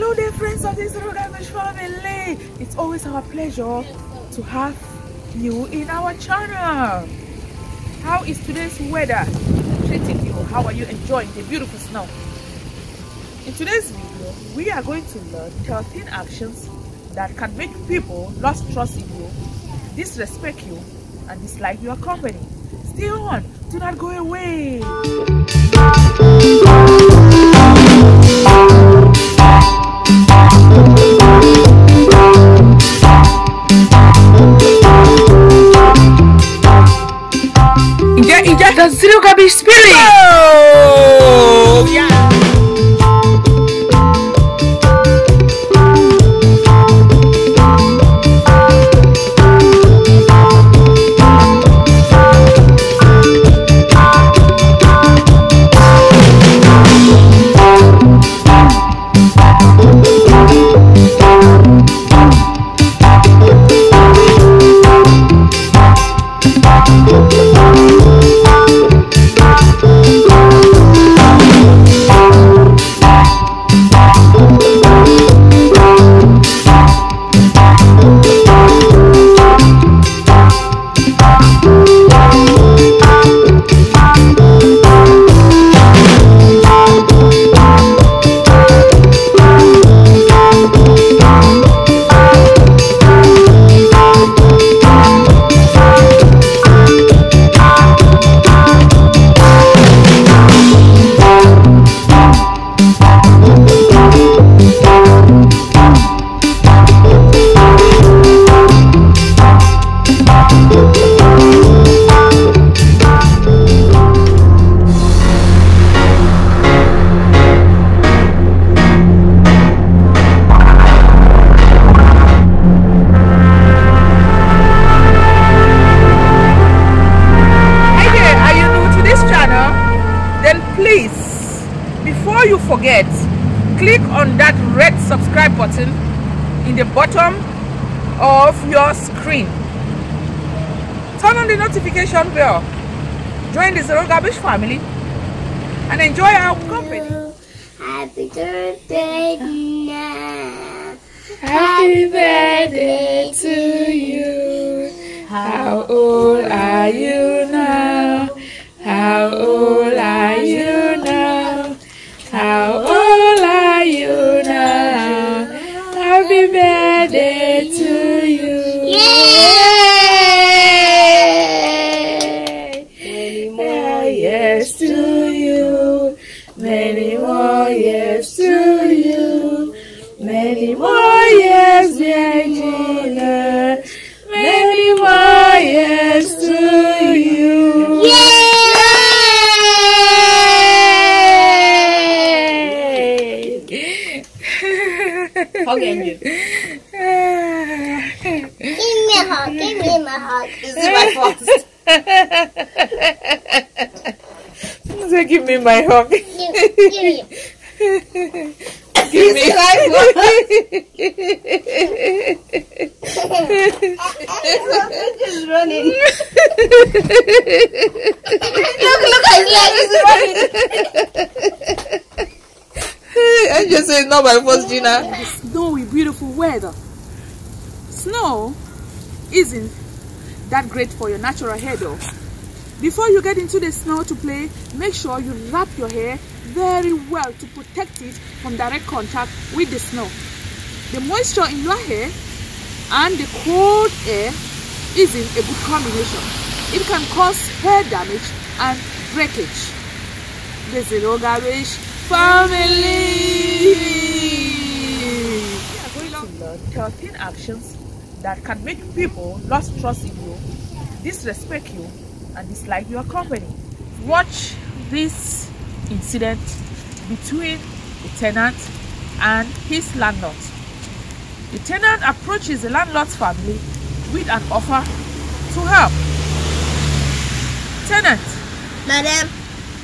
Hello there, friends of this Distrust family. It's always our pleasure to have you in our channel. How is today's weather treating you? How are you enjoying the beautiful snow? In today's video, we are going to learn 13 actions that can make people lose trust in you, disrespect you, and dislike your company. Stay on, do not go away. Inject the zero garbage spirit. Oh, yeah. Before you forget, click on that red subscribe button in the bottom of your screen. Turn on the notification bell. Join the Zero Garbage family and enjoy our company. Happy birthday now. Happy birthday to you. How old are you now? How old are you now? How old are you now? Happy birthday to you. Yay! Many more years to you. Many more years to you. Many more years, dear Gina. Many more years to you. Yay! Hugging you. Give me a hug. Give me my hug. This is my fault. So give me my hug. Give me. Give me my hug. He's running. Look at me. He's running. I just said not my first, Gina. The snowy, beautiful weather. Snow isn't that great for your natural hair though. Before you get into the snow to play, make sure you wrap your hair very well to protect it from direct contact with the snow. The moisture in your hair and the cold air isn't a good combination. It can cause hair damage and breakage. The Zero Garbage family. We are going to learn 13 actions that can make people lose trust in you, disrespect you, and dislike your company. Watch this incident between the tenant and his landlord. The tenant approaches the landlord's family with an offer to help. Tenant: Madam,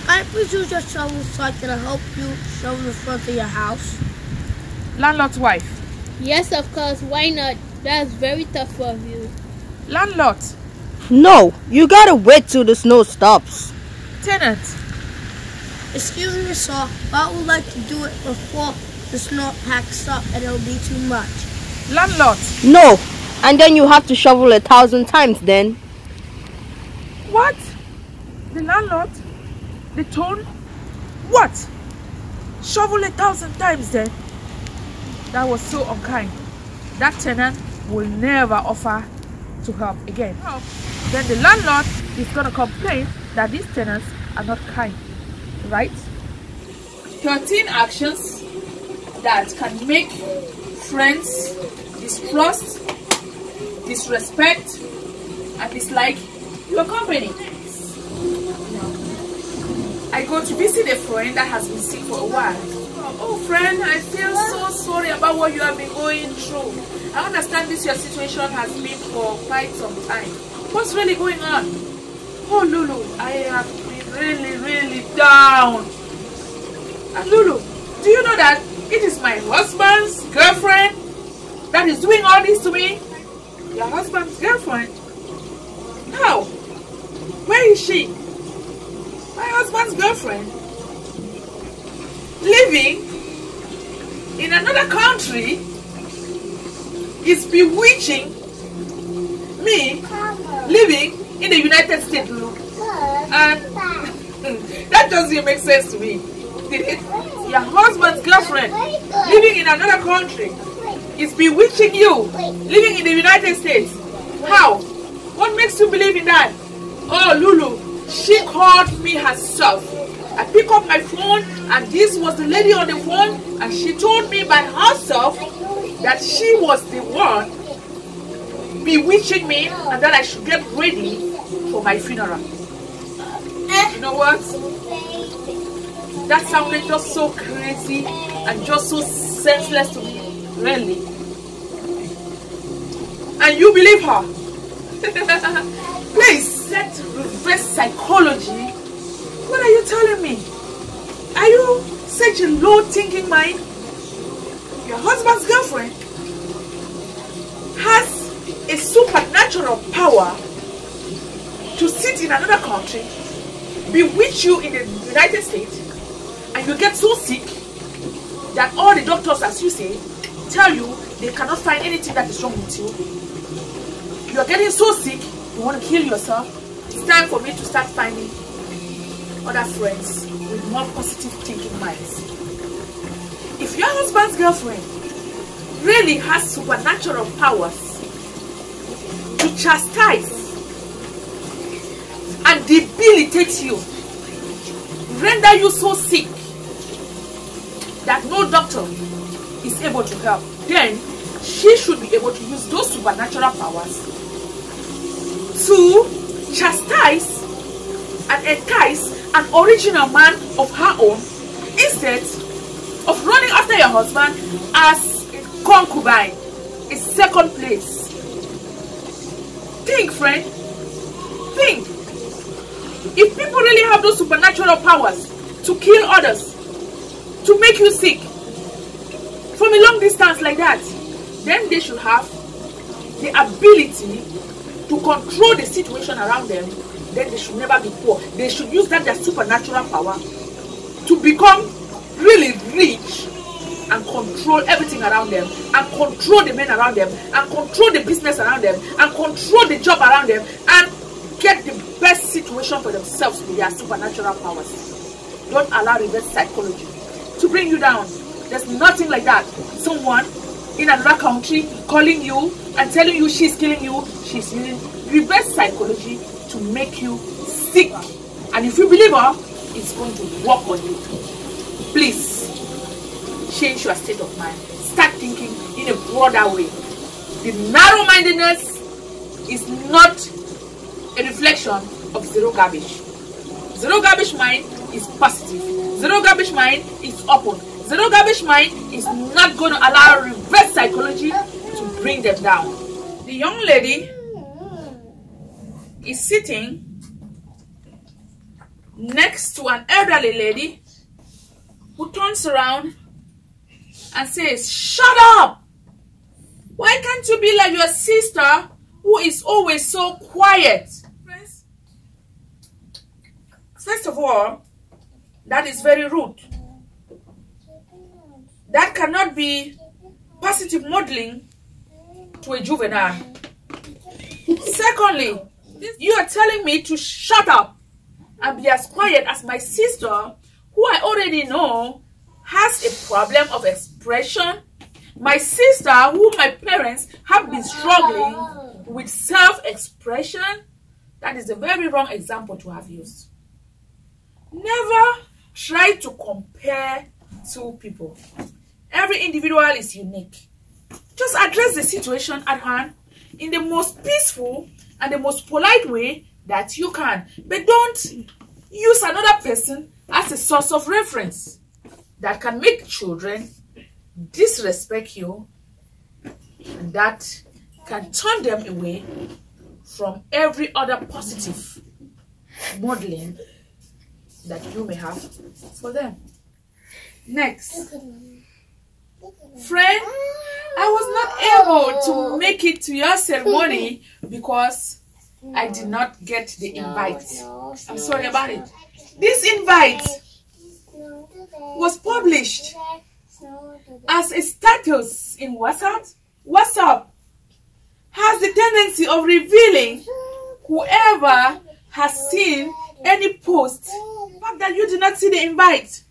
can I please use your shovel so I can help you shovel the front of your house? Landlord's wife: Yes, of course. Why not? That's very tough of you. Landlord: No, you gotta wait till the snow stops. Tenant: Excuse me, sir, but I would like to do it before the the snow packs up and it'll be too much. Landlord. No. And then you have to shovel 1,000 times then. What? The landlord? The tone? What? Shovel 1,000 times then? That was so unkind. That tenant will never offer to help again. Then the landlord is going to complain that these tenants are not kind. Right? 13 actions that can make friends distrust, disrespect, and dislike your company. I go to visit a friend that has been sick for a while. Oh friend, I feel so sorry about what you have been going through. I understand this your situation has been for quite some time. What's really going on? Oh Lulu, I have been really down. And Lulu, do you know that it is my husband's girlfriend that is doing all this to me? Your husband's girlfriend? How? Where is she? My husband's girlfriend? Living in another country is bewitching me living in the United States, Lulu. And that doesn't make sense to me. Did it? Your husband's girlfriend living in another country is bewitching you living in the United States. How? What makes you believe in that? Oh Lulu, she called me herself. I pick up my phone and this was the lady on the phone, and she told me by herself that she was the one bewitching me and that I should get ready for my funeral. You know what? That sounded just so crazy and just so senseless to me, really. And you believe her? Please, that reverse psychology. What are you telling me? Are you such a low-thinking mind? Your husband's girlfriend has a supernatural power to sit in another country, bewitch you in the United States, and you get so sick that all the doctors, as you say, tell you they cannot find anything that is wrong with you. You are getting so sick, you want to kill yourself. It's time for me to start finding other friends with more positive thinking minds. If your husband's girlfriend really has supernatural powers to chastise and debilitate you, render you so sick that no doctor is able to help, then she should be able to use those supernatural powers to chastise and entice an original man of her own, instead of running after your husband as a concubine, a second place. Think, friend. Think. If people really have those supernatural powers to kill others, to make you sick from a long distance like that, then they should have the ability to control the situation around them. Then they should never be poor. They should use that their supernatural power to become really rich and control everything around them, and control the men around them, and control the business around them, and control the job around them, and get the best situation for themselves with their supernatural powers. Don't allow reverse psychology to bring you down. There's nothing like that. Someone in another country calling you and telling you she's killing you. She's using reverse psychology to make you sick. And if you believe her, it's going to work on you. Please change your state of mind. Start thinking in a broader way. The narrow-mindedness is not a reflection of zero garbage. Zero garbage mind is positive. Zero garbage mind is open. Zero garbage mind is not going to allow reverse psychology to bring them down. The young lady is sitting next to an elderly lady who turns around and says, "Shut up! Why can't you be like your sister who is always so quiet?" Friends, first of all, that is very rude. That cannot be positive modeling to a juvenile. Secondly, you are telling me to shut up and be as quiet as my sister, who I already know has a problem of expression. My sister, who my parents have been struggling with self-expression. That is a very wrong example to have used. Never try to compare two people. Every individual is unique. Just address the situation at hand in the most peaceful and the most polite way that you can. But don't use another person as a source of reference that can make children disrespect you, and that can turn them away from every other positive modeling that you may have for them. Next, friend, I was not able to make it to your ceremony because I did not get the invite. I'm sorry about it. This invite was published as a status in WhatsApp. WhatsApp has the tendency of revealing whoever has seen any post, the fact that you did not see the invite,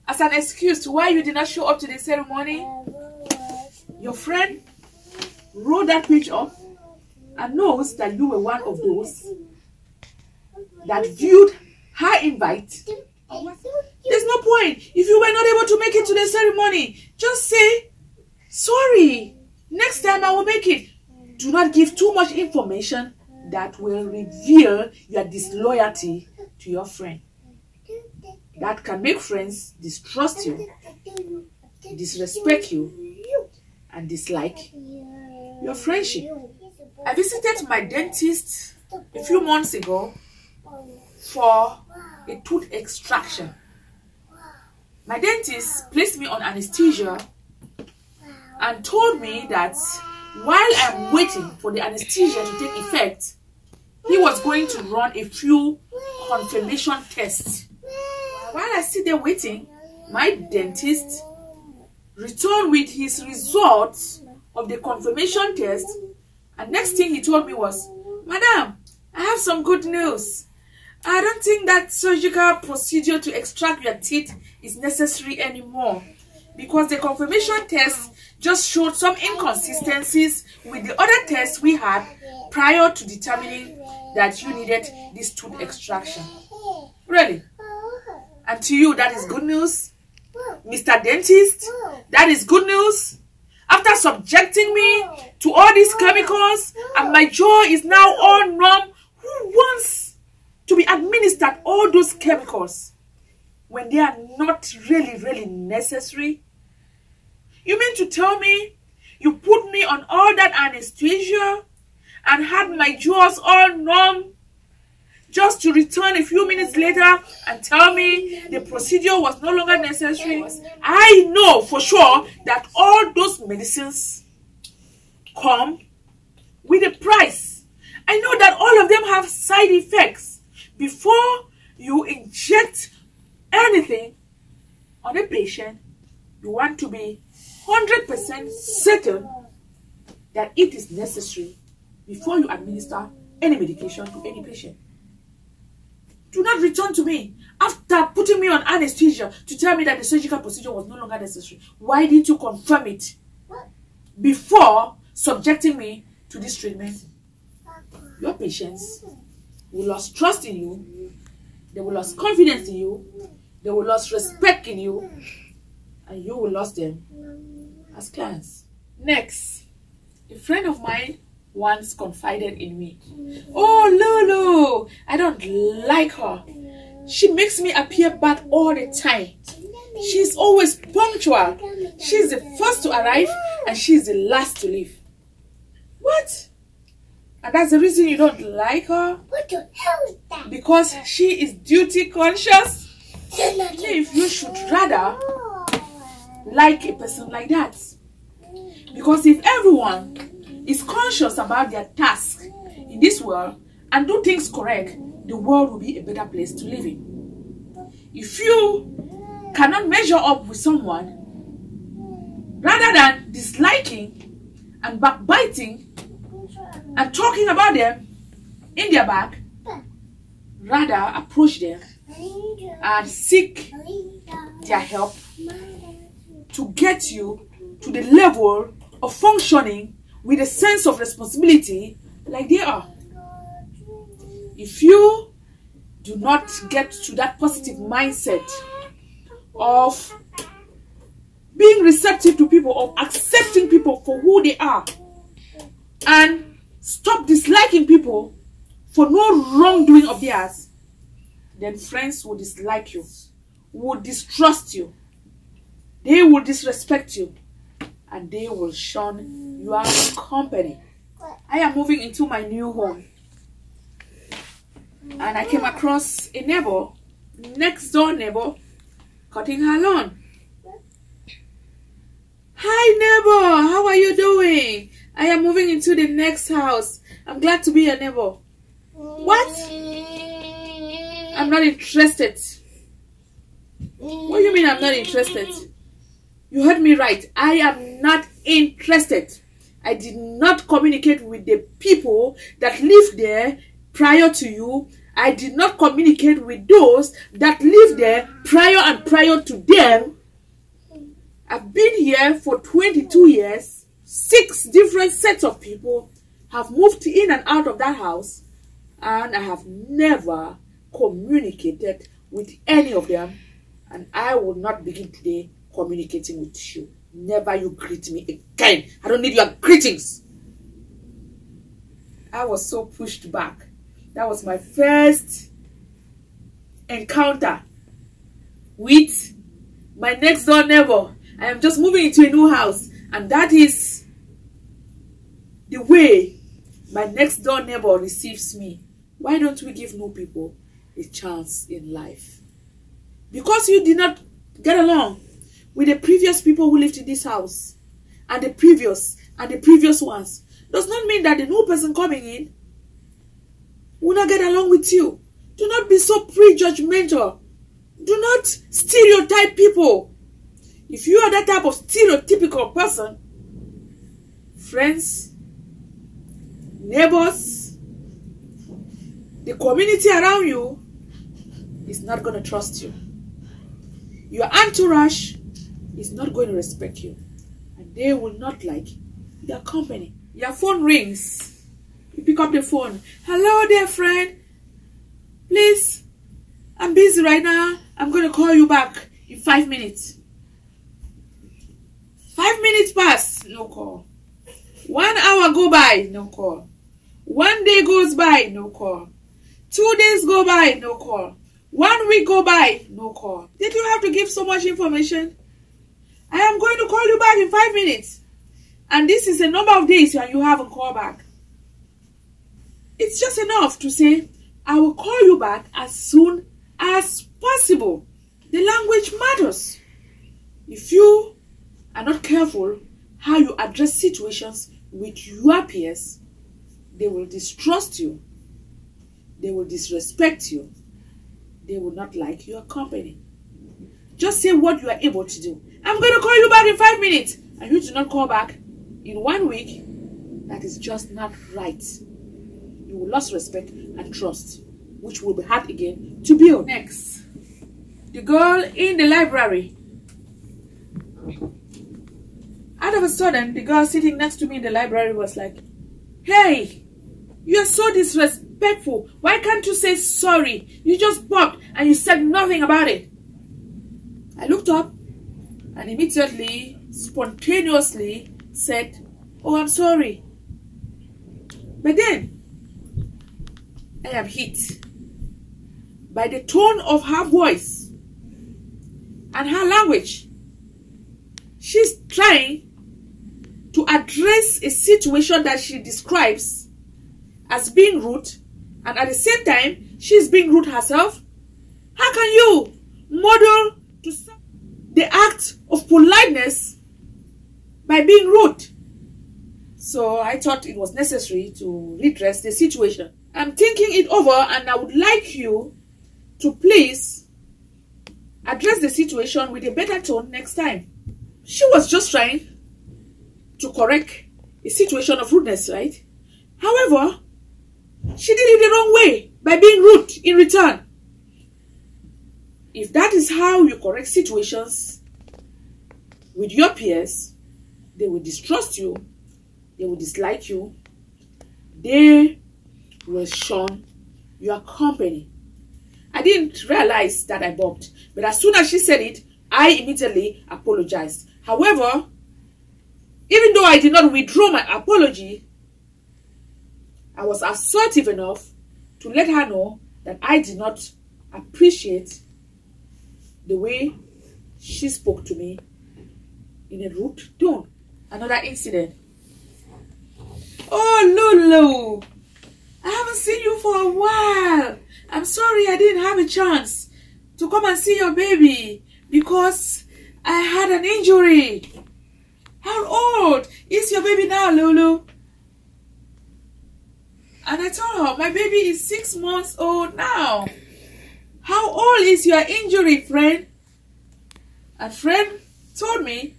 as an excuse to why you did not show up to the ceremony. Your friend wrote that page up and knows that you were one of those that viewed her invite. There's no point. If you were not able to make it to the ceremony, just say, sorry, next time I will make it. Do not give too much information that will reveal your disloyalty to your friend. That can make friends distrust you, disrespect you, and dislike your friendship. I visited my dentist a few months ago for a tooth extraction. My dentist placed me on anesthesia and told me that while I'm waiting for the anesthesia to take effect, he was going to run a few confirmation tests. While I sit there waiting, my dentist returned with his results of the confirmation test, and next thing he told me was, Madam, I have some good news. I don't think that surgical procedure to extract your teeth is necessary anymore, because the confirmation test just showed some inconsistencies with the other tests we had prior to determining that you needed this tooth extraction. Really? And to you, that is good news? Mr. Dentist, that is good news? After subjecting me to all these chemicals and my jaw is now all numb, who wants to be administered all those chemicals when they are not really necessary? You mean to tell me you put me on all that anesthesia and had my jaws all numb just to return a few minutes later and tell me the procedure was no longer necessary? I know for sure that all those medicines come with a price. I know that all of them have side effects. Before you inject anything on a patient, you want to be 100% certain that it is necessary before you administer any medication to any patient. Do not return to me after putting me on anesthesia to tell me that the surgical procedure was no longer necessary. Why didn't you confirm it before subjecting me to this treatment? Your patients will lose trust in you, they will lose confidence in you, they will lose respect in you, and you will lose them as clients. Next, a friend of mine once confided in me. Oh, Lulu, I don't like her. She makes me appear bad all the time. She's always punctual. She's the first to arrive and she's the last to leave. What? And that's the reason you don't like her? What the hell is that? Because she is duty conscious? If you should rather like a person like that. Because if everyone is conscious about their task in this world and do things correct, the world will be a better place to live in. If you cannot measure up with someone rather than disliking and backbiting and talking about them in their back, rather approach them and seek their help to get you to the level of functioning with a sense of responsibility like they are. If you do not get to that positive mindset of being receptive to people, of accepting people for who they are, and stop disliking people for no wrongdoing of theirs, then friends will dislike you, will distrust you, they will disrespect you, and they will shun your company. I am moving into my new home, and I came across a neighbor, next door neighbor, cutting her lawn. Hi neighbor, how are you doing? I am moving into the next house. I'm glad to be your neighbor. What? I'm not interested. What do you mean I'm not interested? You heard me right. I am not interested. I did not communicate with the people that lived there prior to you. I did not communicate with those that lived there prior to them. I've been here for 22 years. 6 different sets of people have moved in and out of that house, and I have never communicated with any of them, and I will not begin today communicating with you. Never you greet me again. I don't need your greetings. I was so pushed back. That was my first encounter with my next door neighbor. I am just moving into a new house, and that is the way my next door neighbor receives me. Why don't we give new people a chance in life? Because you did not get along with the previous people who lived in this house, and the previous ones, does not mean that the new person coming in will not get along with you. Do not be so prejudgmental. Do not stereotype people. If you are that type of stereotypical person, friends, neighbors, the community around you is not going to trust you. Your entourage is not going to respect you, and they will not like your company. Your phone rings. You pick up the phone. Hello there, friend. Please, I'm busy right now. I'm going to call you back in 5 minutes. 5 minutes pass, no call. 1 hour go by, no call. 1 day goes by, no call. 2 days go by, no call. 1 week go by, no call. Did you have to give so much information? I am going to call you back in 5 minutes. And this is a number of days when you haven't called back. It's just enough to say, I will call you back as soon as possible. The language matters. If you are not careful how you address situations with your peers, they will distrust you. They will disrespect you. They will not like your company. Just say what you are able to do. I'm going to call you back in 5 minutes. And you do not call back in 1 week. That is just not right. You will lose respect and trust, which will be hard again to build. Next, the girl in the library. All of a sudden, the girl sitting next to me in the library was like, hey, you are so disrespectful. Why can't you say sorry? You just bopped and you said nothing about it. I looked up and immediately, spontaneously said, oh, I'm sorry. But then, I am hit by the tone of her voice and her language. She's trying to address a situation that she describes as being rude, and at the same time, she's being rude herself. How can you model the act of politeness by being rude? So I thought it was necessary to redress the situation. I'm thinking it over, and I would like you to please address the situation with a better tone next time. She was just trying to correct a situation of rudeness, right? However, she did it the wrong way by being rude in return. If that is how you correct situations with your peers, they will distrust you, they will dislike you, they will shun your company. I didn't realize that I bumped, but as soon as she said it, I immediately apologized. However, even though I did not withdraw my apology, I was assertive enough to let her know that I did not appreciate the way she spoke to me in a rude tone. Another incident. Oh, Lulu, I haven't seen you for a while. I'm sorry I didn't have a chance to come and see your baby because I had an injury. How old is your baby now, Lulu? And I told her, my baby is 6 months old now. How old is your injury, friend? And friend told me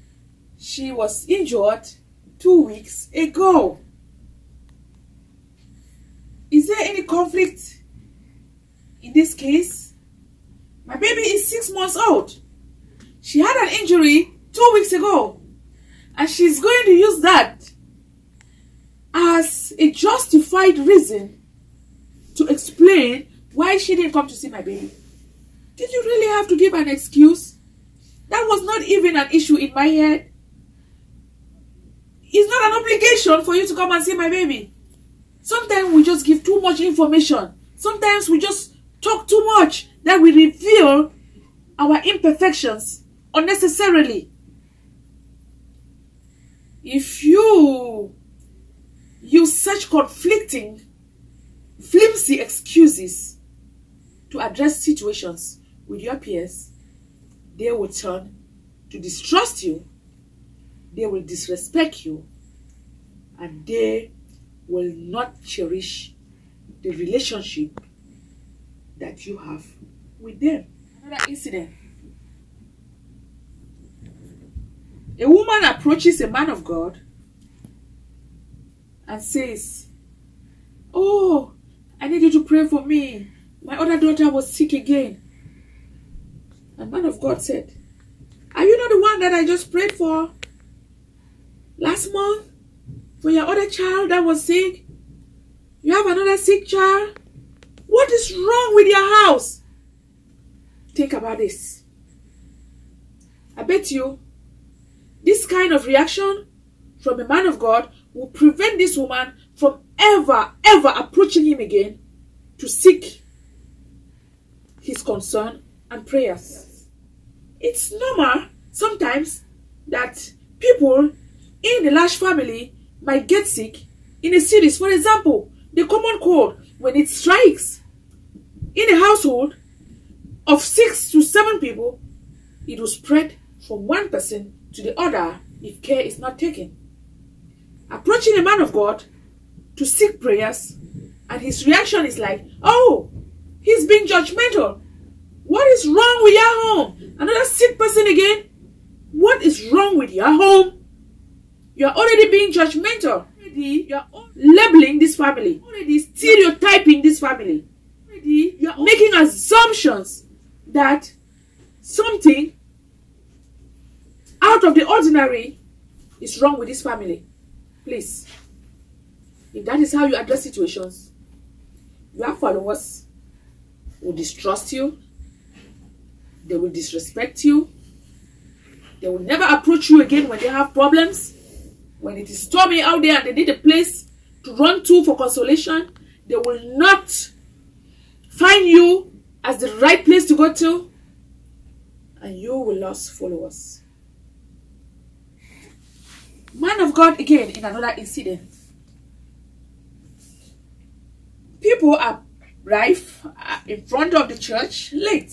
she was injured 2 weeks ago. Is there any conflict in this case? My baby is 6 months old. She had an injury 2 weeks ago. And she's going to use that as a justified reason to explain why she didn't come to see my baby. Did you really have to give an excuse? That was not even an issue in my head. It's not an obligation for you to come and see my baby. Sometimes we just give too much information. Sometimes we just talk too much that we reveal our imperfections unnecessarily. If you use such conflicting, flimsy excuses to address situations with your peers, they will turn to distrust you, they will disrespect you, and they will not cherish the relationship that you have with them. Another incident. A woman approaches a man of God and says, "Oh, I need you to pray for me. My other daughter was sick again." And man of God said, "Are you not the one that I just prayed for last month? For your other child that was sick? You have another sick child? What is wrong with your house?" Think about this. I bet you this kind of reaction from a man of God will prevent this woman from ever approaching him again to seek his concern and prayers. It's normal sometimes that people in a large family might get sick in a series. For example, the common cold, when it strikes in a household of 6 to 7 people, it will spread from one person to the other if care is not taken. Approaching a man of God to seek prayers, and his reaction is like, "Oh, he's being judgmental. What is wrong with your home? Another sick person again? What is wrong with your home? You're already being judgmental. You're labeling this family. Already stereotyping this family. Already you're making assumptions that something out of the ordinary is wrong with this family." Please, if that is how you address situations, your followers will distrust you, they will disrespect you, they will never approach you again when they have problems. When it is stormy out there and they need a place to run to for consolation, they will not find you as the right place to go to, and you will lose followers. Man of God again in another incident. People arrive in front of the church late.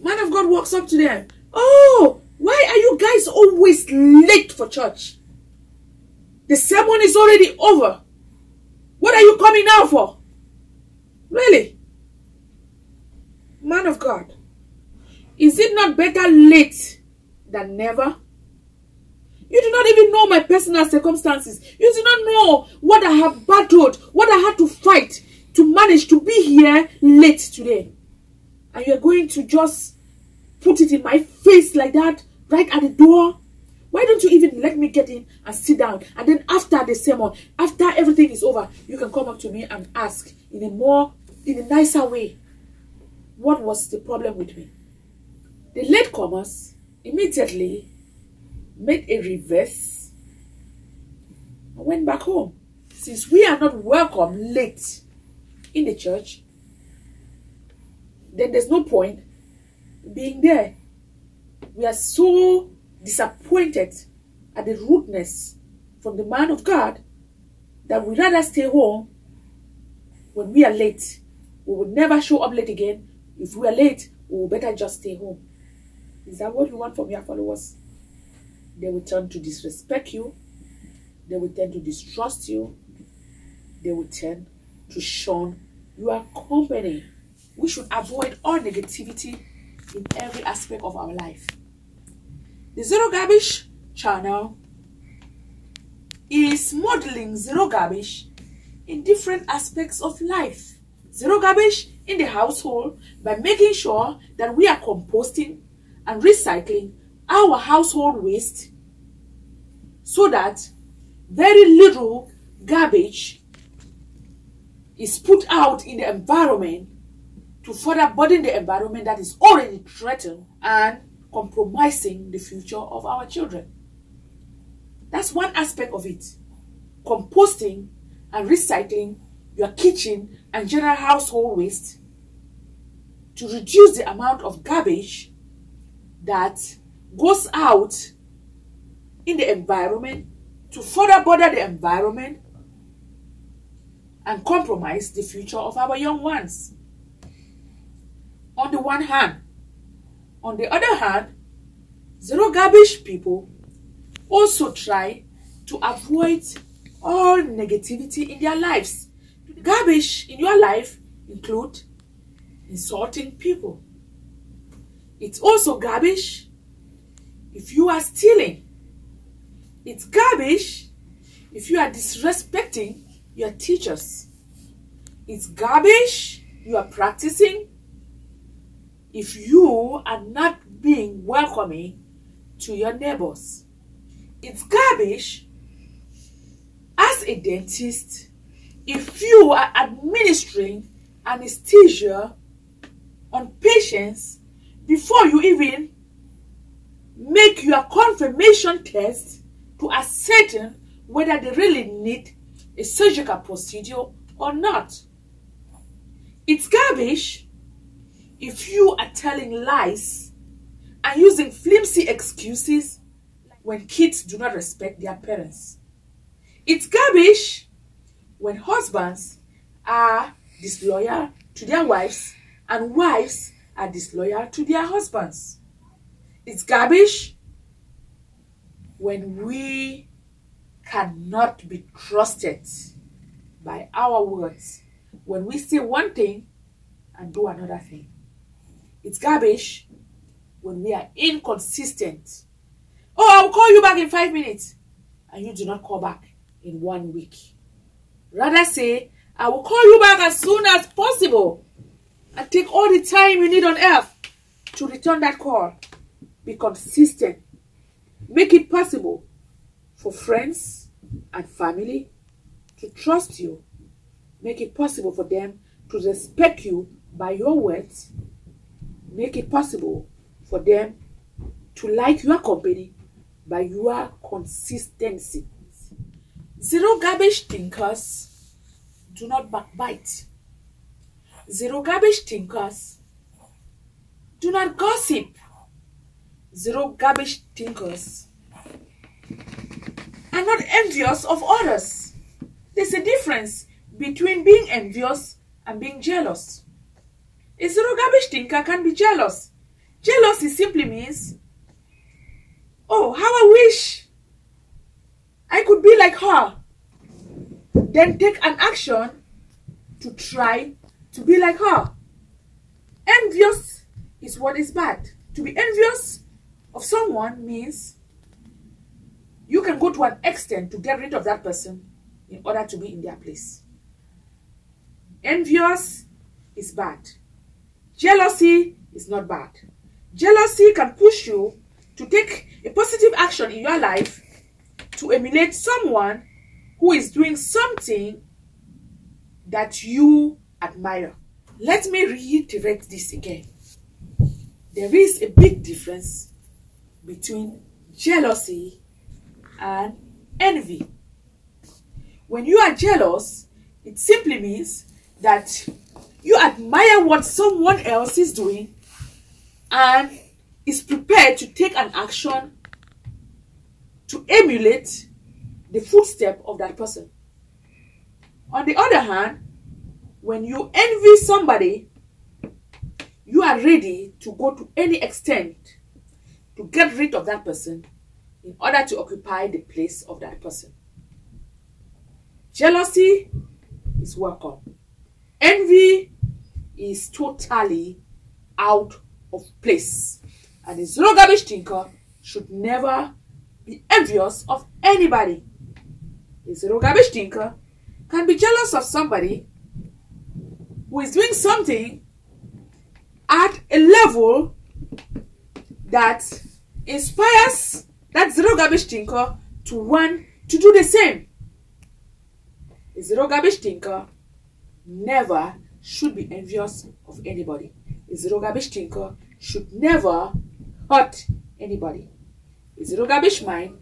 Man of God walks up to them. "Oh, why are you guys always late for church? The sermon is already over. What are you coming now for?" Really? Man of God, is it not better late than never? You do not even know my personal circumstances. You do not know what I have battled, what I had to fight to manage to be here late today. And you're going to just put it in my face like that, right at the door? Why don't you even let me get in and sit down? And then after the sermon, after everything is over, you can come up to me and ask in a nicer way, what was the problem with me? The latecomers immediately made a reverse and went back home. Since we are not welcome late in the church, then there's no point being there. We are so disappointed at the rudeness from the man of God that we rather stay home when we are late. We will never show up late again. If we are late, we will better just stay home. Is that what you want from your followers? They will turn to disrespect you. They will tend to distrust you. They will tend to shun your company. We should avoid all negativity in every aspect of our life. The Zero Garbage channel is modeling zero garbage in different aspects of life. Zero garbage in the household by making sure that we are composting and recycling our household waste so that very little garbage is put out in the environment to further burden the environment that is already threatened and compromising the future of our children. That's one aspect of it. Composting and recycling your kitchen and general household waste to reduce the amount of garbage that goes out in the environment to further bother the environment and compromise the future of our young ones. On the one hand. On the other hand, zero garbage people also try to avoid all negativity in their lives. Garbage in your life include insulting people. It's also garbage if you are stealing. It's garbage if you are disrespecting your teachers. It's garbage you are practicing if you are not being welcoming to your neighbors. It's garbage as a dentist if you are administering anesthesia on patients before you even make your confirmation test to ascertain whether they really need a surgical procedure or not. It's garbage if you are telling lies and using flimsy excuses when kids do not respect their parents. It's garbage when husbands are disloyal to their wives and wives are disloyal to their husbands. It's garbage when we cannot be trusted by our words, when we say one thing and do another thing. It's garbage when we are inconsistent. Oh, I'll call you back in 5 minutes. And you do not call back in 1 week. Rather say, I will call you back as soon as possible. And take all the time you need on earth to return that call. Be consistent. Make it possible for friends and family to trust you. Make it possible for them to respect you by your words. Make it possible for them to like your company by your consistency. Zero garbage thinkers do not backbite. Zero garbage thinkers do not gossip. Zero garbage thinkers are not envious of others. There's a difference between being envious and being jealous. A zero garbage thinker can be jealous. Jealousy simply means, oh, how I wish I could be like her. Then take an action to try to be like her. Envious is what is bad. To be envious of someone means you can go to an extent to get rid of that person in order to be in their place. Envious is bad. Jealousy is not bad. Jealousy can push you to take a positive action in your life to emulate someone who is doing something that you admire. Let me reiterate this again. There is a big difference between jealousy and envy. When you are jealous, it simply means that you admire what someone else is doing and is prepared to take an action to emulate the footstep of that person. On the other hand, when you envy somebody, you are ready to go to any extent to get rid of that person in order to occupy the place of that person. Jealousy is welcome. Envy is totally out of place. And a zero garbage thinker should never be envious of anybody. A zero garbage thinker can be jealous of somebody who is doing something at a level that inspires that zero garbage thinker to want to do the same. A zero garbage thinker never should be envious of anybody. A zero garbage thinker should never hurt anybody. A zero garbage mind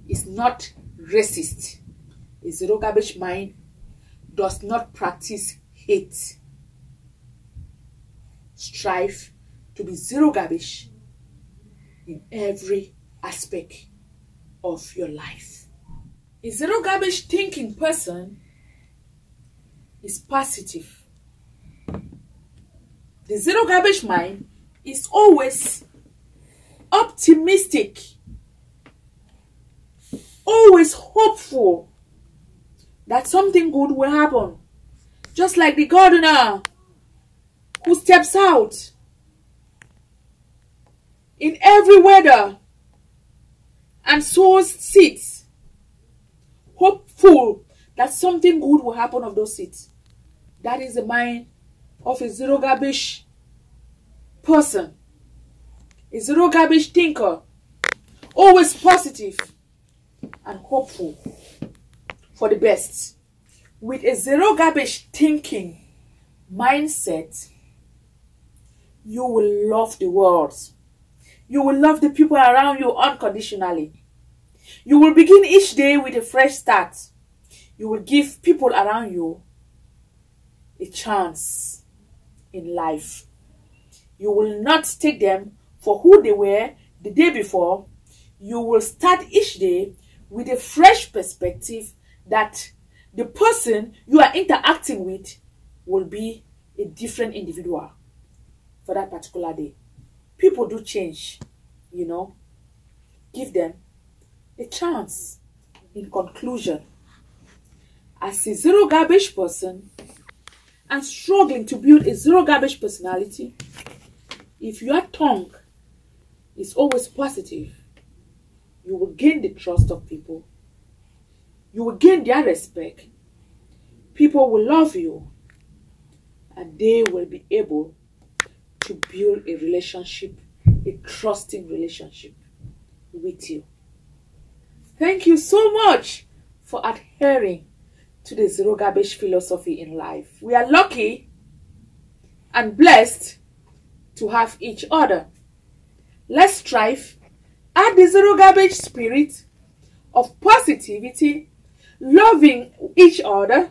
is not racist. A zero garbage mind does not practice hate. Strive to be zero garbage in every aspect of your life. A zero garbage thinking person is positive. The zero garbage mind is always optimistic, always hopeful that something good will happen. Just like the gardener who steps out in every weather and sows seeds, hopeful that something good will happen of those seeds. That is the mind of a zero garbage person, a zero garbage thinker, always positive and hopeful for the best. With a zero garbage thinking mindset, you will love the world. You will love the people around you unconditionally. You will begin each day with a fresh start. You will give people around you a chance in life. You will not take them for who they were the day before. You will start each day with a fresh perspective that the person you are interacting with will be a different individual for that particular day. People do change, you know. Give them a chance. In conclusion, as a zero garbage person and struggling to build a zero garbage personality, if your tongue is always positive, you will gain the trust of people. You will gain their respect. People will love you, and they will be able to build a relationship, a trusting relationship with you. Thank you so much for adhering to the zero garbage philosophy in life. We are lucky and blessed to have each other. Let's strive at the zero garbage spirit of positivity, loving each other,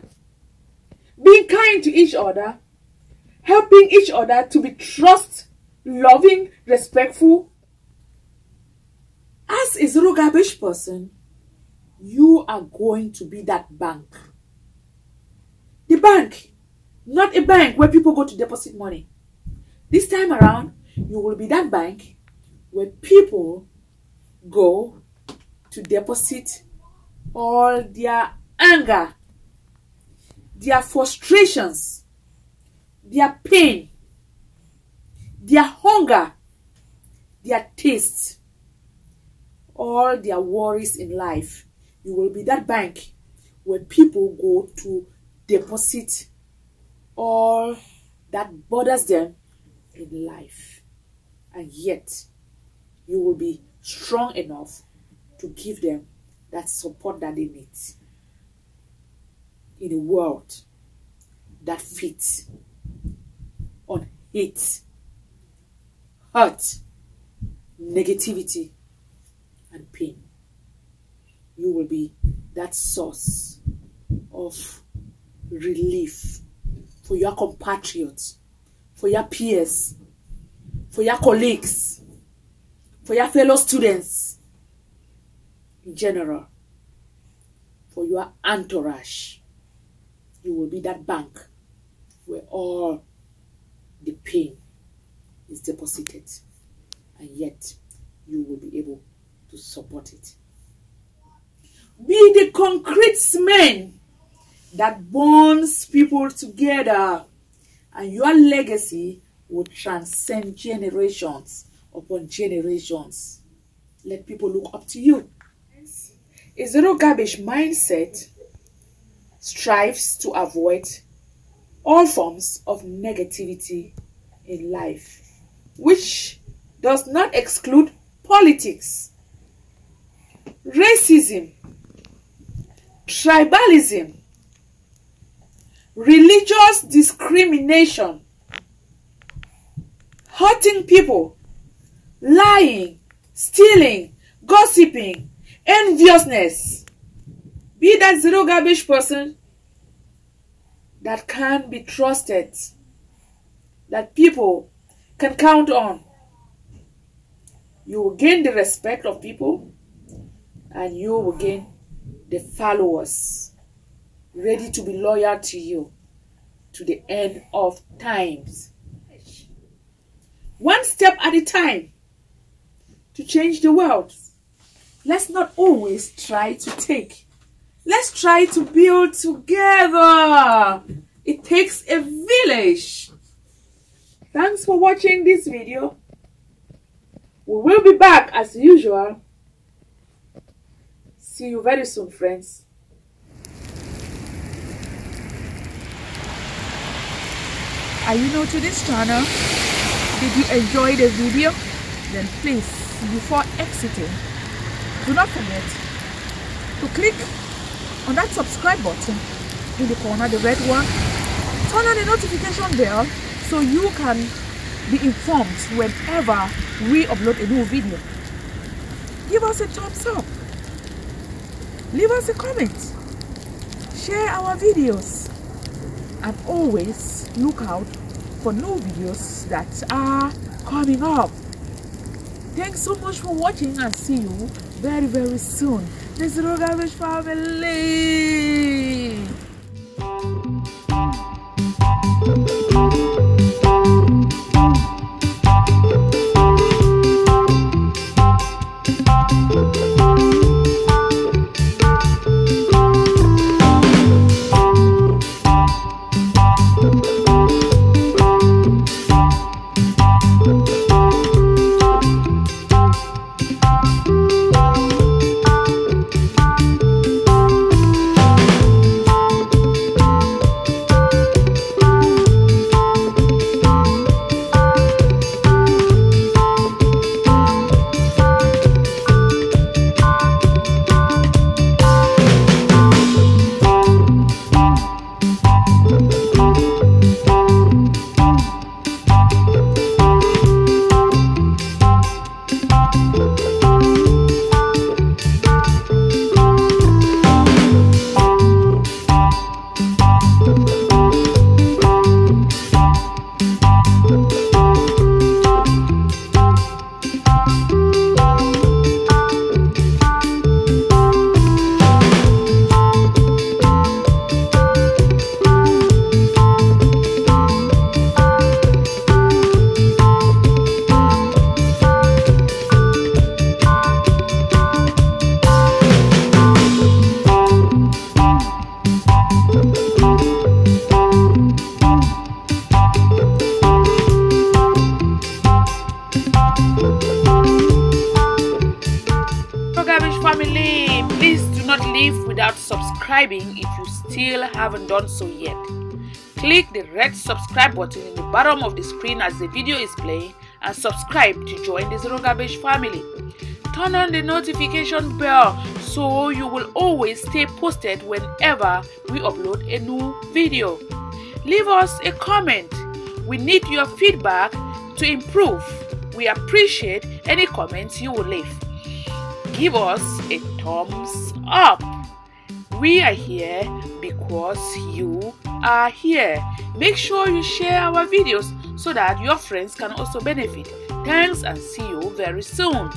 being kind to each other, helping each other to be trust, loving, respectful. As a zero garbage person, you are going to be that bank. The bank, not a bank where people go to deposit money. This time around, you will be that bank where people go to deposit all their anger, their frustrations, their pain, their hunger, their taste, all their worries in life. You will be that bank where people go to deposit all that bothers them in life. And yet, you will be strong enough to give them that support that they need in a world that feeds on hate, hurt, negativity, and pain. You will be that source of relief for your compatriots, for your peers, for your colleagues, for your fellow students, in general, for your entourage. You will be that bank where all the pain is deposited, and yet you will be able to support it. Be the concrete cement that bonds people together, and your legacy will transcend generations upon generations. Let people look up to you. A zero garbage mindset strives to avoid all forms of negativity in life, which does not exclude politics, racism, tribalism, religious discrimination, hurting people, lying, stealing, gossiping, enviousness. Be that zero garbage person that can be trusted, that people can count on. You will gain the respect of people, and you will gain the followers ready to be loyal to you to the end of times. One step at a time to change the world. Let's not always try to take. Let's try to build together. It takes a village. Thanks for watching this video. We will be back as usual. See you very soon, friends. Are you new to this channel? Did you enjoy the video? Then please, before exiting, do not forget to click on that subscribe button in the corner, the red one. Turn on the notification bell so you can be informed whenever we upload a new video. Give us a thumbs up. Leave us a comment. Share our videos. And always look out for new videos that are coming up. Thanks so much for watching, and see you very, very soon. The Zero Garbage family. Zero Garbage family, please do not leave without subscribing if you still haven't done so yet. Click the red subscribe button in the bottom of the screen as the video is playing and subscribe to join the Zero Garbage family. Turn on the notification bell so you will always stay posted whenever we upload a new video. Leave us a comment. We need your feedback to improve. We appreciate any comments you will leave. Give us a thumbs up. We are here because you are here. Make sure you share our videos so that your friends can also benefit. Thanks and see you very soon.